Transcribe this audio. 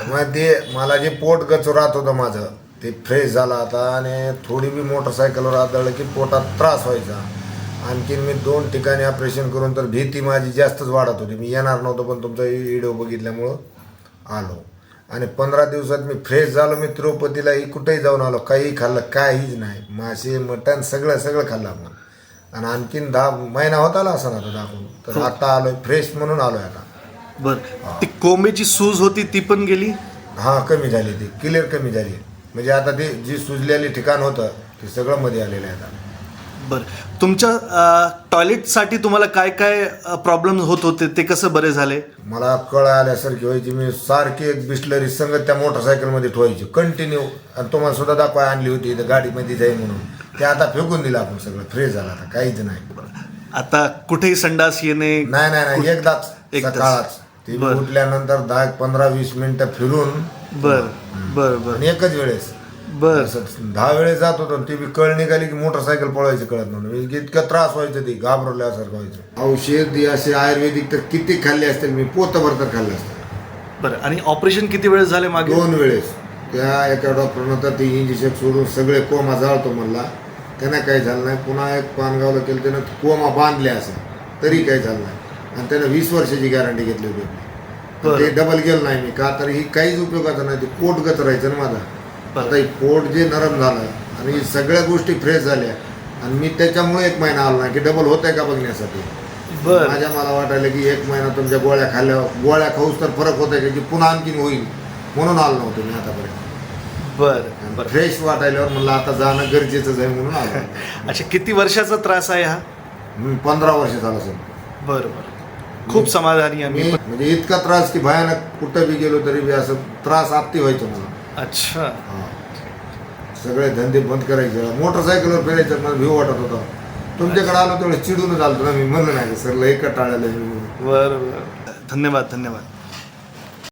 मग ते मला जे पोट गचू राहत होतं माझं ते फ्रेश झालं आता आणि थोडी बी मोटरसायकलवर आदळलं की पोटात त्रास व्हायचा. आणखीन मी 2 ठिकाणी ऑपरेशन करून तर भीती माझी जास्तच वाढत होती. मी येणार नव्हतो पण तुमचा व्हिडिओ बघितल्यामुळं आलो आणि 15 दिवसात मी फ्रेश झालो. मी तिरुपतीला कुठेही जाऊन आलो, काही खाल्लं काहीच नाही, मासे मटण सगळं खाल्लं आपण. आणि आणखीन 10 महिना होत आला असं ना आता दाखवून तर आता आलोय फ्रेश म्हणून आलोय आता. बरं, ती कोंबेची सूज होती ती पण गेली? हां कमी झाली, ती क्लिअर कमी झाली. म्हणजे आता ते जी सुजलेली ठिकाण होतं ते सगळं मध्ये आलेलं आहे आता. बरं, तुमच्या टॉयलेटसाठी तुम्हाला काय काय प्रॉब्लेम होत होते ते कसं बरे झाले? मला कळ आल्यासारखी व्हायची. मी सारखी एक बिस्लरी संगत त्या मोटरसायकलमध्ये ठेवायची कंटिन्यू. आणि तुम्हाला सुद्धा दाखवाय आणली होती इथं गाडीमध्ये जाई म्हणून. ते आता फेकून दिलं आपण, सगळं फ्रेश झालं आता काहीच नाही. आता कुठेही संडास येणे? नाही एकदाच सकाळच. ते उठल्यानंतर 10-15-20 मिनिटं फिरून बरं आणि एकच वेळेस बरं 10 वेळेस जात होतो. ती बी कळ निघाली की मोटरसायकल पळवायची कळत नव्हतं. इतकं त्रास व्हायचं, ती घाबरल्यासारखं व्हायचं. औषध असे आयुर्वेदिक तर किती खाल्ले असतील मी, पोतभर तर खाल्लं असतं. बरं, आणि ऑपरेशन किती वेळेस झाले मागे? 2 वेळेस. त्या एका डॉक्टरनं तर ते इंजेक्शन सोडून सगळे कोमा जाळतो म्हणला, त्यांना काही झालं नाही. पुन्हा एक पानगावला केलं, त्यानं कोमा बांधले असं तरी काही झालं नाही. आणि त्यानं 20 वर्षाची गॅरंटी घेतली होती. ते डबल गेलं नाही मी, का तर ही काहीच उपयोगाचं नाही. ते पोट गच राहायचं ना माझा. आता ही पोट जे नरम झालं आणि सगळ्या गोष्टी फ्रेश झाल्या आणि मी त्याच्यामुळे 1 महिना आलो नाही की डबल होत आहे का बघण्यासाठी. माझ्या मला वाटायला की 1 महिना तुमच्या गोळ्या खाऊस तर फरक होत आहे की पुन्हा आणखीन होईल म्हणून आलो नव्हतो मी आतापर्यंत. बरं, फ्रेश वाटायल्यावर म्हणलं आता जाणं गरजेचंच आहे म्हणून आलो. अच्छा, किती वर्षाचा त्रास आहे हा? 15 वर्ष झालं सर. बरं, खूप समाधानी आम्ही. म्हणजे इतका त्रास की भयानक, कुठं बी गेलो तरी बी असं त्रास आत्ती व्हायचं मला. अच्छा, सगळे धंदे बंद करायचे, मोटरसायकलवर फिरायचं मला भीव वाटत होता. तुमच्याकडे आलो तेवढं चिडूनच आलतो ना मी, म्हणलं नाही सर लई कटाळायला. बरं, धन्यवाद.